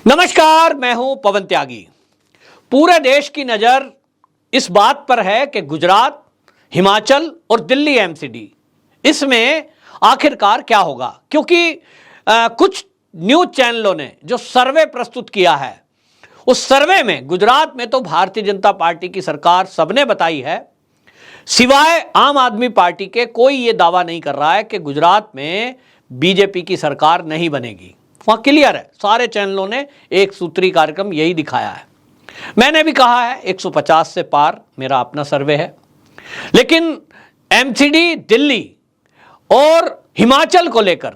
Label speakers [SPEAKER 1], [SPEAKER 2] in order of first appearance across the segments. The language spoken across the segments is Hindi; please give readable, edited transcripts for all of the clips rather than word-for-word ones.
[SPEAKER 1] नमस्कार, मैं हूं पवन त्यागी। पूरे देश की नजर इस बात पर है कि गुजरात, हिमाचल और दिल्ली एमसीडी, इसमें आखिरकार क्या होगा। क्योंकि कुछ न्यूज चैनलों ने जो सर्वे प्रस्तुत किया है, उस सर्वे में गुजरात में तो भारतीय जनता पार्टी की सरकार सबने बताई है, सिवाय आम आदमी पार्टी के कोई ये दावा नहीं कर रहा है कि गुजरात में बीजेपी की सरकार नहीं बनेगी। वहां क्लियर है, सारे चैनलों ने एक सूत्री कार्यक्रम यही दिखाया है। मैंने भी कहा है 150 से पार मेरा अपना सर्वे है। लेकिन एमसीडी, दिल्ली और हिमाचल को लेकर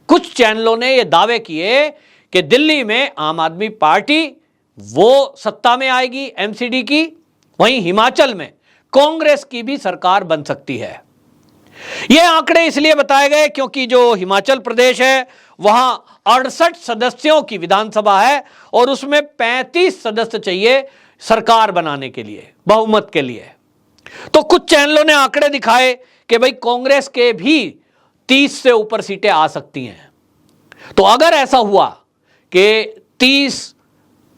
[SPEAKER 1] कुछ चैनलों ने यह दावे किए कि दिल्ली में आम आदमी पार्टी वो सत्ता में आएगी एमसीडी की, वहीं हिमाचल में कांग्रेस की भी सरकार बन सकती है। ये आंकड़े इसलिए बताए गए क्योंकि जो हिमाचल प्रदेश है वहां 68 सदस्यों की विधानसभा है और उसमें 35 सदस्य चाहिए सरकार बनाने के लिए, बहुमत के लिए। तो कुछ चैनलों ने आंकड़े दिखाए कि भाई कांग्रेस के भी 30 से ऊपर सीटें आ सकती हैं। तो अगर ऐसा हुआ कि 30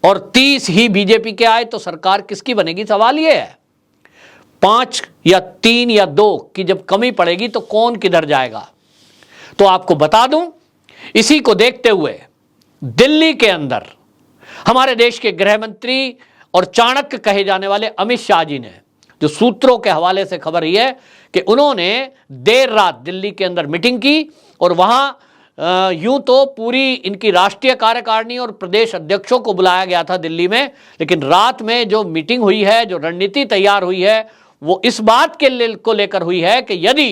[SPEAKER 1] और 30 ही बीजेपी के आए तो सरकार किसकी बनेगी, सवाल यह है। 5 या 3 या 2 की जब कमी पड़ेगी तो कौन किधर जाएगा। तो आपको बता दूं, इसी को देखते हुए दिल्ली के अंदर हमारे देश के गृह मंत्री और चाणक्य कहे जाने वाले अमित शाह जी ने, जो सूत्रों के हवाले से खबर ही है कि उन्होंने देर रात दिल्ली के अंदर मीटिंग की और वहां यूं तो पूरी इनकी राष्ट्रीय कार्यकारिणी और प्रदेश अध्यक्षों को बुलाया गया था दिल्ली में, लेकिन रात में जो मीटिंग हुई है, जो रणनीति तैयार हुई है, वो इस बात को लेकर हुई है कि यदि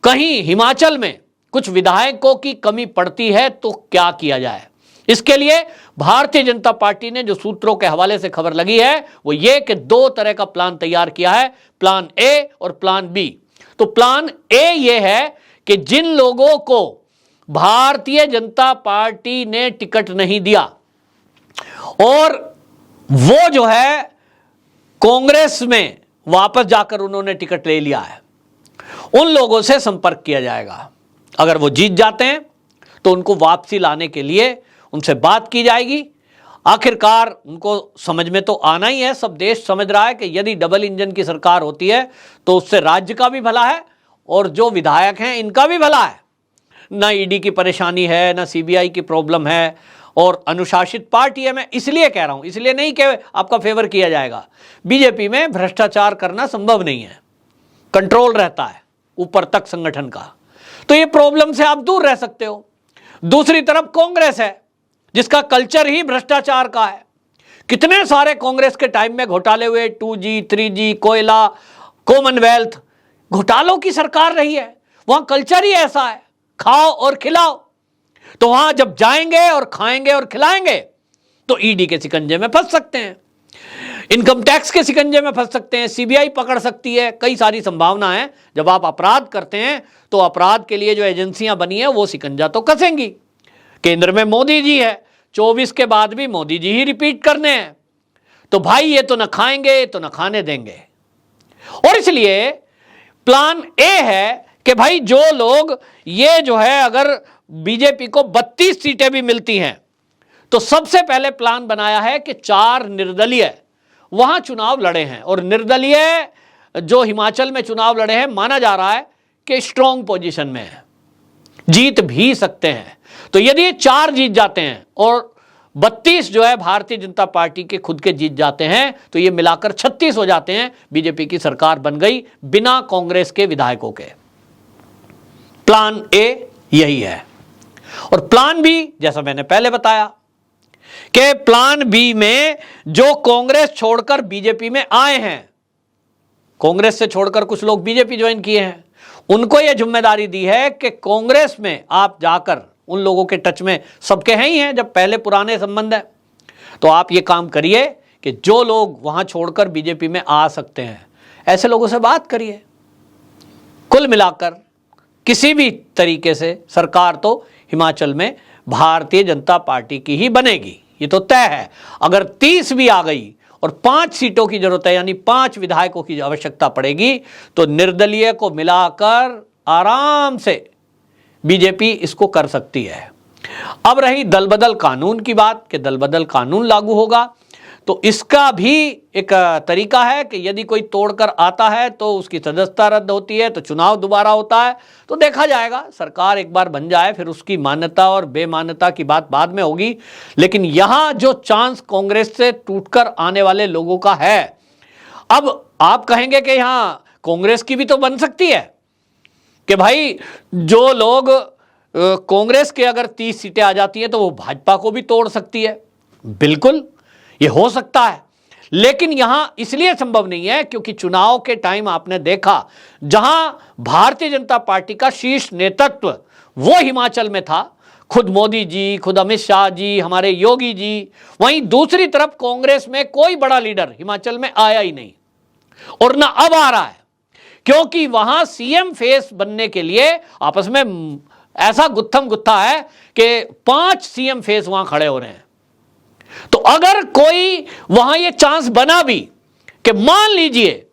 [SPEAKER 1] कहीं हिमाचल में कुछ विधायकों की कमी पड़ती है तो क्या किया जाए। इसके लिए भारतीय जनता पार्टी ने, जो सूत्रों के हवाले से खबर लगी है, वो ये कि 2 तरह का प्लान तैयार किया है, प्लान ए और प्लान बी। तो प्लान ए ये है कि जिन लोगों को भारतीय जनता पार्टी ने टिकट नहीं दिया और वो जो है कांग्रेस में वापस जाकर उन्होंने टिकट ले लिया है, उन लोगों से संपर्क किया जाएगा। अगर वो जीत जाते हैं तो उनको वापसी लाने के लिए उनसे बात की जाएगी। आखिरकार उनको समझ में तो आना ही है, सब देश समझ रहा है कि यदि डबल इंजन की सरकार होती है तो उससे राज्य का भी भला है और जो विधायक हैं इनका भी भला है। ना ईडी की परेशानी है, ना सीबीआई की प्रॉब्लम है और अनुशासित पार्टी है। मैं इसलिए कह रहा हूं, इसलिए नहीं कि आपका फेवर किया जाएगा। बीजेपी में भ्रष्टाचार करना संभव नहीं है, कंट्रोल रहता है ऊपर तक संगठन का, तो ये प्रॉब्लम से आप दूर रह सकते हो। दूसरी तरफ कांग्रेस है जिसका कल्चर ही भ्रष्टाचार का है। कितने सारे कांग्रेस के टाइम में घोटाले हुए, 2G, 3G, कोयला, कॉमनवेल्थ, घोटालों की सरकार रही है। वहां कल्चर ही ऐसा है, खाओ और खिलाओ। तो वहां जब जाएंगे और खाएंगे और खिलाएंगे तो ईडी के शिकंजे में फंस सकते हैं, इनकम टैक्स के शिकंजे में फंस सकते हैं, सीबीआई पकड़ सकती है, कई सारी संभावना है। जब आप अपराध करते हैं तो अपराध के लिए जो एजेंसियां बनी है वो शिकंजा तो कसेंगी। केंद्र में मोदी जी है, 24 के बाद भी मोदी जी ही रिपीट करने हैं। तो भाई ये तो न खाएंगे तो न खाने देंगे। और इसलिए प्लान ए है कि भाई जो लोग ये जो है, अगर बीजेपी को 32 सीटें भी मिलती हैं तो सबसे पहले प्लान बनाया है कि 4 निर्दलीय वहां चुनाव लड़े हैं। और निर्दलीय जो हिमाचल में चुनाव लड़े हैं, माना जा रहा है कि स्ट्रॉन्ग पोजीशन में है, जीत भी सकते हैं। तो यदि ये 4 जीत जाते हैं और 32 जो है भारतीय जनता पार्टी के खुद के जीत जाते हैं तो ये मिलाकर 36 हो जाते हैं। बीजेपी की सरकार बन गई बिना कांग्रेस के विधायकों के। प्लान ए यही है। और प्लान बी, जैसा मैंने पहले बताया कि प्लान बी में जो कांग्रेस छोड़कर बीजेपी में आए हैं, कांग्रेस से छोड़कर कुछ लोग बीजेपी ज्वाइन किए हैं, उनको यह जिम्मेदारी दी है कि कांग्रेस में आप जाकर, उन लोगों के टच में सबके हैं ही हैं, जब पहले पुराने संबंध है, तो आप ये काम करिए कि जो लोग वहां छोड़कर बीजेपी में आ सकते हैं ऐसे लोगों से बात करिए। कुल मिलाकर किसी भी तरीके से सरकार तो हिमाचल में भारतीय जनता पार्टी की ही बनेगी, ये तो तय है। अगर 30 भी आ गई और 5 सीटों की जरूरत है, यानी 5 विधायकों की आवश्यकता पड़ेगी, तो निर्दलीय को मिलाकर आराम से बीजेपी इसको कर सकती है। अब रही दल बदल कानून की बात कि दल बदल कानून लागू होगा, तो इसका भी एक तरीका है कि यदि कोई तोड़कर आता है तो उसकी सदस्यता रद्द होती है, तो चुनाव दोबारा होता है। तो देखा जाएगा, सरकार एक बार बन जाए फिर उसकी मान्यता और बेमान्यता की बात बाद में होगी। लेकिन यहां जो चांस कांग्रेस से टूटकर आने वाले लोगों का है, अब आप कहेंगे कि यहां कांग्रेस की भी तो बन सकती है कि भाई जो लोग कांग्रेस के अगर 30 सीटें आ जाती हैं तो वो भाजपा को भी तोड़ सकती है। बिल्कुल ये हो सकता है, लेकिन यहां इसलिए संभव नहीं है क्योंकि चुनाव के टाइम आपने देखा जहां भारतीय जनता पार्टी का शीर्ष नेतृत्व वो हिमाचल में था, खुद मोदी जी, खुद अमित शाह जी, हमारे योगी जी, वहीं दूसरी तरफ कांग्रेस में कोई बड़ा लीडर हिमाचल में आया ही नहीं और ना अब आ रहा है, क्योंकि वहां सीएम फेस बनने के लिए आपस में ऐसा गुत्थम गुत्था है कि 5 सीएम फेस वहां खड़े हो रहे हैं। तो अगर कोई वहां ये चांस बना भी कि मान लीजिए,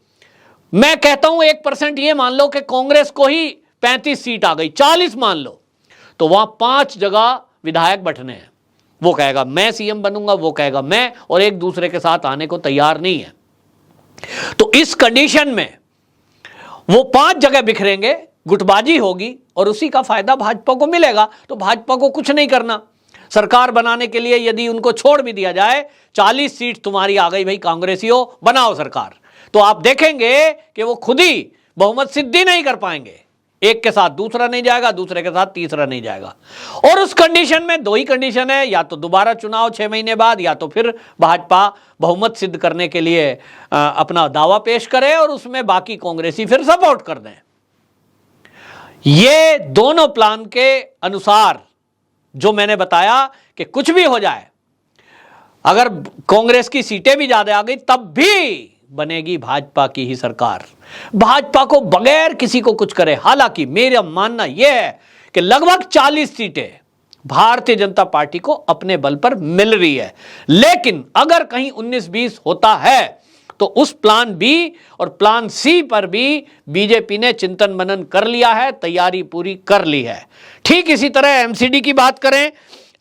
[SPEAKER 1] मैं कहता हूं 1% ये मान लो कि कांग्रेस को ही 35 सीट आ गई, 40 मान लो, तो वहां 5 जगह विधायक बैठने हैं। वो कहेगा मैं सीएम बनूंगा, वो कहेगा मैं, और एक दूसरे के साथ आने को तैयार नहीं है। तो इस कंडीशन में वो 5 जगह बिखरेंगे, गुटबाजी होगी और उसी का फायदा भाजपा को मिलेगा। तो भाजपा को कुछ नहीं करना, सरकार बनाने के लिए यदि उनको छोड़ भी दिया जाए, 40 सीट तुम्हारी आ गई भाई कांग्रेसियों, बनाओ सरकार, तो आप देखेंगे कि वो खुद ही बहुमत सिद्धि नहीं कर पाएंगे। एक के साथ दूसरा नहीं जाएगा, दूसरे के साथ तीसरा नहीं जाएगा। और उस कंडीशन में 2 ही कंडीशन है, या तो दोबारा चुनाव 6 महीने बाद, या तो फिर भाजपा बहुमत सिद्ध करने के लिए अपना दावा पेश करे और उसमें बाकी कांग्रेसी फिर सपोर्ट कर दें। ये दोनों प्लान के अनुसार जो मैंने बताया कि कुछ भी हो जाए, अगर कांग्रेस की सीटें भी ज्यादा आ गई तब भी बनेगी भाजपा की ही सरकार, भाजपा को बगैर किसी को कुछ करे। हालांकि मेरा मानना यह है कि लगभग 40 सीटें भारतीय जनता पार्टी को अपने बल पर मिल रही है, लेकिन अगर कहीं 19-20 होता है तो उस प्लान बी और प्लान सी पर भी बीजेपी ने चिंतन मनन कर लिया है, तैयारी पूरी कर ली है। ठीक इसी तरह एमसीडी की बात करें,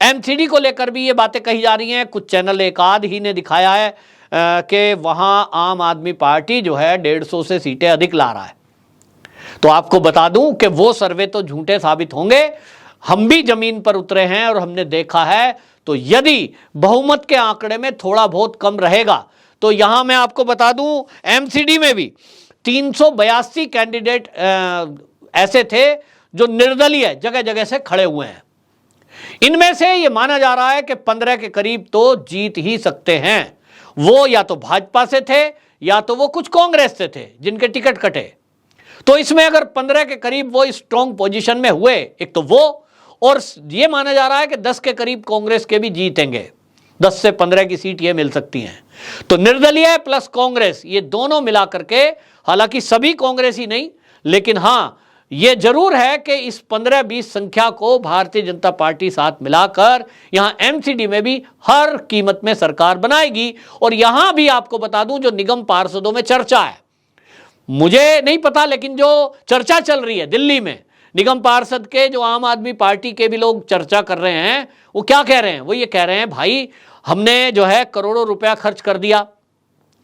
[SPEAKER 1] एमसीडी को लेकर भी ये बातें कही जा रही हैं। कुछ चैनल एक आध ही ने दिखाया है कि वहां आम आदमी पार्टी जो है 150 से सीटें अधिक ला रहा है। तो आपको बता दूं कि वो सर्वे तो झूठे साबित होंगे। हम भी जमीन पर उतरे हैं और हमने देखा है, तो यदि बहुमत के आंकड़े में थोड़ा बहुत कम रहेगा तो यहां मैं आपको बता दूं एमसीडी में भी 382 कैंडिडेट ऐसे थे जो निर्दलीय जगह जगह से खड़े हुए हैं। इनमें से यह माना जा रहा है कि 15 के करीब तो जीत ही सकते हैं। वो या तो भाजपा से थे या तो वो कुछ कांग्रेस से थे जिनके टिकट कटे। तो इसमें अगर 15 के करीब वो स्ट्रॉन्ग पोजीशन में हुए, एक तो वो, और ये माना जा रहा है कि 10 के करीब कांग्रेस के भी जीतेंगे, 10 से 15 की सीट ये मिल सकती हैं। तो निर्दलीय प्लस कांग्रेस ये दोनों मिला करके, हालांकि सभी कांग्रेसी नहीं, लेकिन हां ये जरूर है कि इस 15-20 संख्या को भारतीय जनता पार्टी साथ मिलाकर यहां एमसीडी में भी हर कीमत में सरकार बनाएगी। और यहां भी आपको बता दूं, जो निगम पार्षदों में चर्चा है, मुझे नहीं पता, लेकिन जो चर्चा चल रही है दिल्ली में निगम पार्षद के, जो आम आदमी पार्टी के भी लोग चर्चा कर रहे हैं, वो क्या कह रहे हैं? वो ये कह रहे हैं भाई हमने जो है करोड़ों रुपया खर्च कर दिया।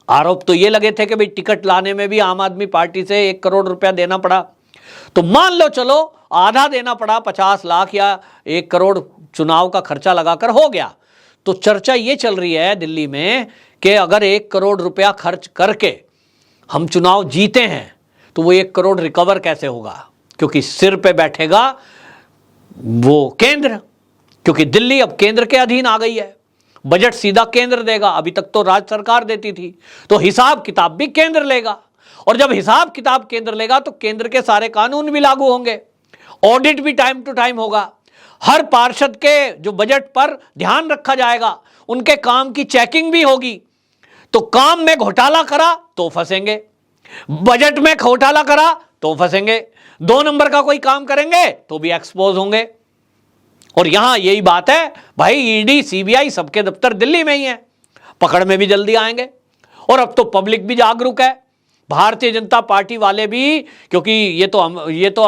[SPEAKER 1] आरोप तो ये लगे थे कि भाई टिकट लाने में भी आम आदमी पार्टी से 1 करोड़ रुपया देना पड़ा। तो मान लो चलो आधा देना पड़ा, 50 लाख या 1 करोड़ चुनाव का खर्चा लगाकर हो गया। तो चर्चा ये चल रही है दिल्ली में कि अगर 1 करोड़ रुपया खर्च करके हम चुनाव जीते हैं तो वो 1 करोड़ रिकवर कैसे होगा? क्योंकि सिर पे बैठेगा वो केंद्र, क्योंकि दिल्ली अब केंद्र के अधीन आ गई है, बजट सीधा केंद्र देगा। अभी तक तो राज्य सरकार देती थी, तो हिसाब किताब भी केंद्र लेगा, और जब हिसाब किताब केंद्र लेगा तो केंद्र के सारे कानून भी लागू होंगे, ऑडिट भी टाइम टू टाइम होगा, हर पार्षद के जो बजट पर ध्यान रखा जाएगा, उनके काम की चेकिंग भी होगी। तो काम में घोटाला करा तो फंसेंगे, बजट में घोटाला करा तो फंसेंगे, 2 नंबर का कोई काम करेंगे तो भी एक्सपोज होंगे। और यहां यही बात है भाई, ईडी सीबीआई सबके दफ्तर दिल्ली में ही है, पकड़ में भी जल्दी आएंगे। और अब तो पब्लिक भी जागरूक है, भारतीय जनता पार्टी वाले भी, क्योंकि ये तो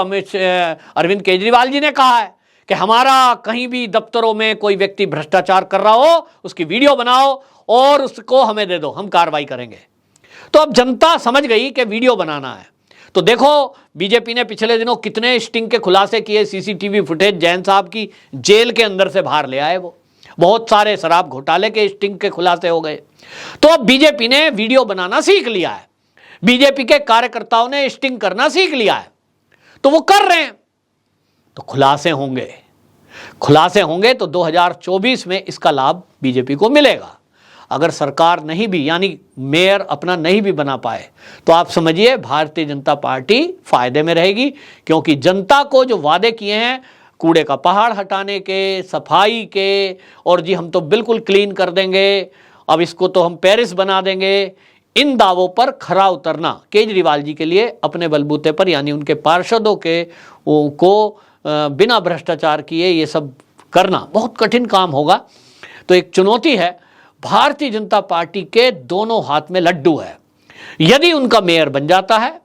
[SPEAKER 1] अरविंद केजरीवाल जी ने कहा है कि हमारा कहीं भी दफ्तरों में कोई व्यक्ति भ्रष्टाचार कर रहा हो, उसकी वीडियो बनाओ और उसको हमें दे दो, हम कार्रवाई करेंगे। तो अब जनता समझ गई कि वीडियो बनाना है। तो देखो बीजेपी ने पिछले दिनों कितने स्टिंग के खुलासे किए, सीसीटीवी फुटेज जैन साहब की जेल के अंदर से बाहर ले आए, वो बहुत सारे शराब घोटाले के स्टिंग के खुलासे हो गए। तो अब बीजेपी ने वीडियो बनाना सीख लिया है, बीजेपी के कार्यकर्ताओं ने स्टिंग करना सीख लिया है, तो वो कर रहे हैं। तो खुलासे होंगे तो 2024 में इसका लाभ बीजेपी को मिलेगा। अगर सरकार नहीं भी, यानी मेयर अपना नहीं भी बना पाए, तो आप समझिए भारतीय जनता पार्टी फायदे में रहेगी, क्योंकि जनता को जो वादे किए हैं कूड़े का पहाड़ हटाने के, सफाई के, और जी हम तो बिल्कुल क्लीन कर देंगे, अब इसको तो हम पेरिस बना देंगे, इन दावों पर खरा उतरना केजरीवाल जी के लिए अपने बलबूते पर, यानी उनके पार्षदों के को बिना भ्रष्टाचार किए ये सब करना बहुत कठिन काम होगा। तो एक चुनौती है। भारतीय जनता पार्टी के दोनों हाथ में लड्डू है। यदि उनका मेयर बन जाता है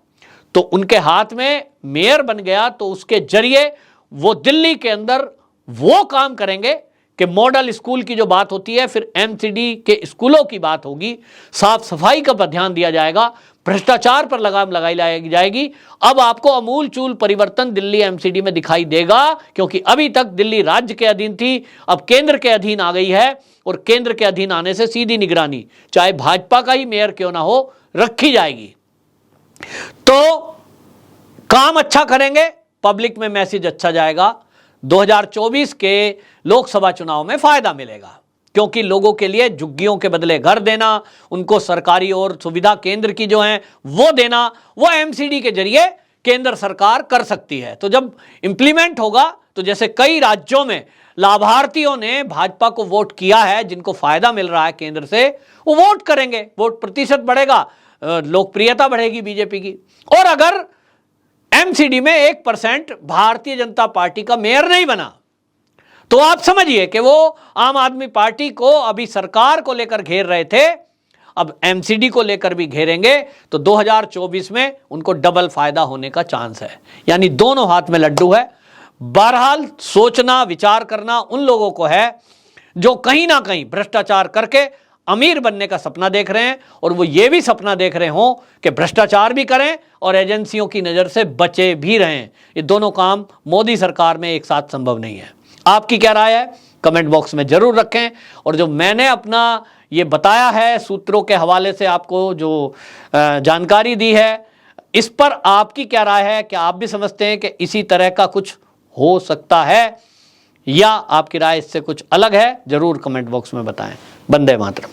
[SPEAKER 1] तो उनके हाथ में मेयर बन गया, तो उसके जरिए वो दिल्ली के अंदर वो काम करेंगे कि मॉडल स्कूल की जो बात होती है, फिर एमसीडी के स्कूलों की बात होगी, साफ सफाई का ध्यान दिया जाएगा, भ्रष्टाचार पर लगाम लगाई जाएगी। अब आपको अमूलचूल परिवर्तन दिल्ली एमसीडी में दिखाई देगा, क्योंकि अभी तक दिल्ली राज्य के अधीन थी, अब केंद्र के अधीन आ गई है, और केंद्र के अधीन आने से सीधी निगरानी, चाहे भाजपा का ही मेयर क्यों ना हो, रखी जाएगी। तो काम अच्छा करेंगे, पब्लिक में मैसेज अच्छा जाएगा, 2024 के लोकसभा चुनाव में फायदा मिलेगा, क्योंकि लोगों के लिए झुग्गियों के बदले घर देना, उनको सरकारी और सुविधा केंद्र की जो है वो देना, वो एमसीडी के जरिए केंद्र सरकार कर सकती है। तो जब इंप्लीमेंट होगा, तो जैसे कई राज्यों में लाभार्थियों ने भाजपा को वोट किया है, जिनको फायदा मिल रहा है केंद्र से, वो वोट करेंगे, वोट प्रतिशत बढ़ेगा, लोकप्रियता बढ़ेगी बीजेपी की। और अगर एमसीडी में 1% भारतीय जनता पार्टी का मेयर नहीं बना, तो आप समझिए कि वो आम आदमी पार्टी को अभी सरकार को लेकर घेर रहे थे, अब एमसीडी को लेकर भी घेरेंगे, तो 2024 में उनको डबल फायदा होने का चांस है। यानी दोनों हाथ में लड्डू है। बहरहाल सोचना विचार करना उन लोगों को है जो कहीं ना कहीं भ्रष्टाचार करके अमीर बनने का सपना देख रहे हैं, और वो ये भी सपना देख रहे हों कि भ्रष्टाचार भी करें और एजेंसियों की नज़र से बचे भी रहें। ये दोनों काम मोदी सरकार में एक साथ संभव नहीं है। आपकी क्या राय है, कमेंट बॉक्स में जरूर रखें। और जो मैंने अपना ये बताया है, सूत्रों के हवाले से आपको जो जानकारी दी है, इस पर आपकी क्या राय है? क्या आप भी समझते हैं कि इसी तरह का कुछ हो सकता है, या आपकी राय इससे कुछ अलग है? जरूर कमेंट बॉक्स में बताएं। वंदे मातरम।